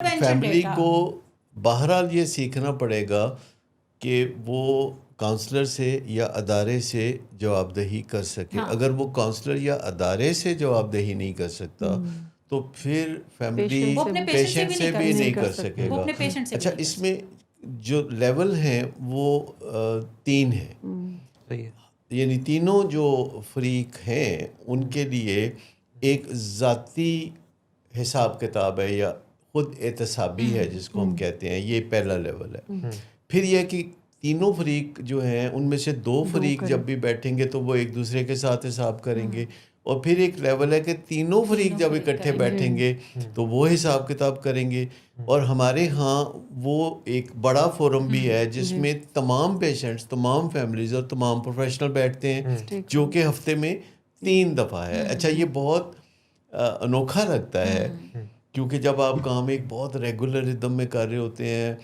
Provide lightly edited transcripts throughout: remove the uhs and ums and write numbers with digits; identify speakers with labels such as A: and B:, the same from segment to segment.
A: Family کو بہرحال یہ سیکھنا پڑے گا کہ وہ کاؤنسلر سے یا ادارے سے جواب دہی کر سکے. اگر وہ کاؤنسلر یا ادارے سے جواب دہی نہیں کر سکتا تو پھر فیملی پیشنٹ سے بھی نہیں کر سکے گا. اچھا، اس میں جو لیول ہیں وہ 3 ہیں، یعنی تینوں جو فریق ہیں ان کے لیے ایک ذاتی حساب کتاب ہے یا خود احتسابی ہے جس کو ہم کہتے ہیں، یہ پہلا لیول ہے. پھر یہ کہ تینوں فریق جو ہیں ان میں سے 2 فریق جب بھی بیٹھیں گے تو وہ ایک دوسرے کے ساتھ حساب کریں گے، اور پھر ایک لیول ہے کہ تینوں فریق جب اکٹھے بیٹھیں گے تو وہ حساب کتاب کریں گے. اور ہمارے ہاں وہ ایک بڑا فورم بھی ہے جس میں تمام پیشنٹس، تمام فیملیز اور تمام پروفیشنل بیٹھتے ہیں، جو کہ ہفتے میں 3 دفعہ ہے. اچھا، یہ بہت انوکھا لگتا ہے کیونکہ جب آپ کام ایک بہت ریگولر ردم میں کر رہے ہوتے ہیں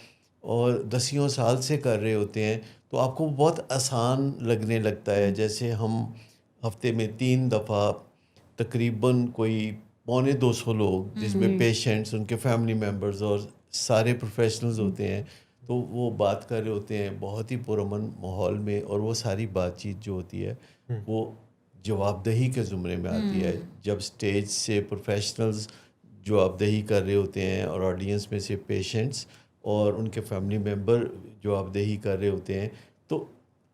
A: اور 10 سال سے کر رہے ہوتے ہیں تو آپ کو بہت آسان لگنے لگتا ہے. جیسے ہم ہفتے میں 3 دفعہ تقریباً کوئی 250 لوگ، جس میں پیشنٹس، ان کے فیملی ممبرز اور سارے پروفیشنلز ہوتے ہیں، تو وہ بات کر رہے ہوتے ہیں بہت ہی پرامن ماحول میں، اور وہ ساری بات چیت جو ہوتی ہے وہ جواب دہی کے زمرے میں آتی ہے. جب سٹیج سے پروفیشنلز جواب دہی کر رہے ہوتے ہیں اور آڈینس میں سے پیشنٹس اور ان کے فیملی ممبر جواب دہی کر رہے ہوتے ہیں، تو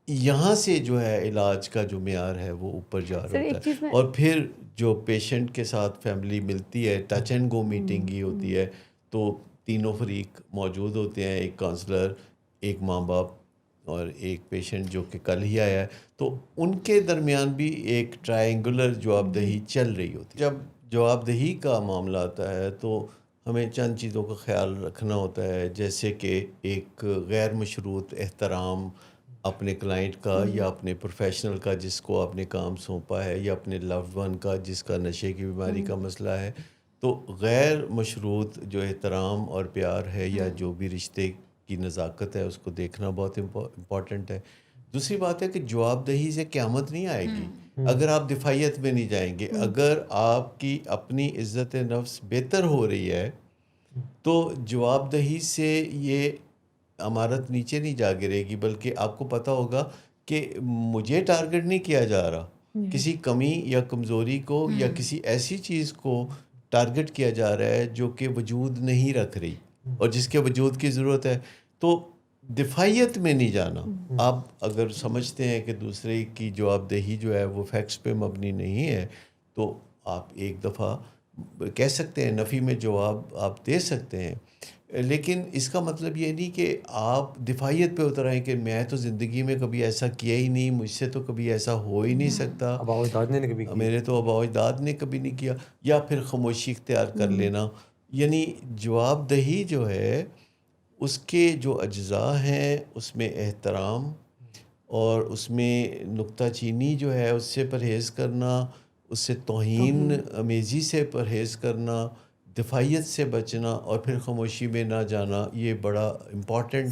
A: یہاں سے جو ہے علاج کا جو معیار ہے وہ اوپر جا رہا ہوتا ہے. اور پھر جو پیشنٹ کے ساتھ فیملی ملتی ہے، ٹچ اینڈ گو میٹنگ ہی ہوتی ہے، تو تینوں فریق موجود ہوتے ہیں، ایک کاؤنسلر، ایک ماں باپ اور ایک پیشنٹ جو کہ کل ہی آیا ہے، تو ان کے درمیان بھی ایک ٹرائنگولر جواب دہی چل رہی ہوتی ہے. جب جواب دہی کا معاملہ آتا ہے تو ہمیں چند چیزوں کا خیال رکھنا ہوتا ہے، جیسے کہ ایک غیر مشروط احترام اپنے کلائنٹ کا یا اپنے پروفیشنل کا جس کو آپ نے کام سونپا ہے، یا اپنے لوڈ ون کا جس کا نشے کی بیماری کا مسئلہ ہے. تو غیر مشروط جو احترام اور پیار ہے یا جو بھی رشتے کی نزاکت ہے اس کو دیکھنا بہت امپورٹنٹ ہے. دوسری بات ہے کہ جواب دہی سے قیامت نہیں آئے گی اگر آپ دفاعیت میں نہیں جائیں گے. اگر آپ کی اپنی عزت نفس بہتر ہو رہی ہے تو جواب دہی سے یہ عمارت نیچے نہیں جا گرے گی، بلکہ آپ کو پتہ ہوگا کہ مجھے ٹارگٹ نہیں کیا جا رہا، کسی کمی یا کمزوری کو یا کسی ایسی چیز کو ٹارگٹ کیا جا رہا ہے جو کہ وجود نہیں رکھ رہی اور جس کے وجود کی ضرورت ہے. تو دفاعیت میں نہیں جانا. آپ اگر سمجھتے ہیں کہ دوسرے کی جواب دہی جو ہے وہ فیکٹس پہ مبنی نہیں ہے تو آپ ایک دفعہ کہہ سکتے ہیں، نفی میں جواب آپ دے سکتے ہیں، لیکن اس کا مطلب یہ نہیں کہ آپ دفاعیت پہ اتر آئیں کہ میں تو زندگی میں کبھی ایسا کیا ہی نہیں، مجھ سے تو کبھی ایسا ہو ہی نہیں سکتا، میرے تو آباء و اجداد نے کبھی نہیں کیا، یا پھر خاموشی اختیار کر لینا. یعنی جواب دہی جو ہے اس کے جو اجزاء ہیں اس میں احترام اور اس میں نکتہ چینی جو ہے اس سے پرہیز کرنا، اس سے توہین امیزی سے پرہیز کرنا، دفاعیت سے بچنا اور پھر خاموشی میں نہ جانا، یہ بڑا امپورٹنٹ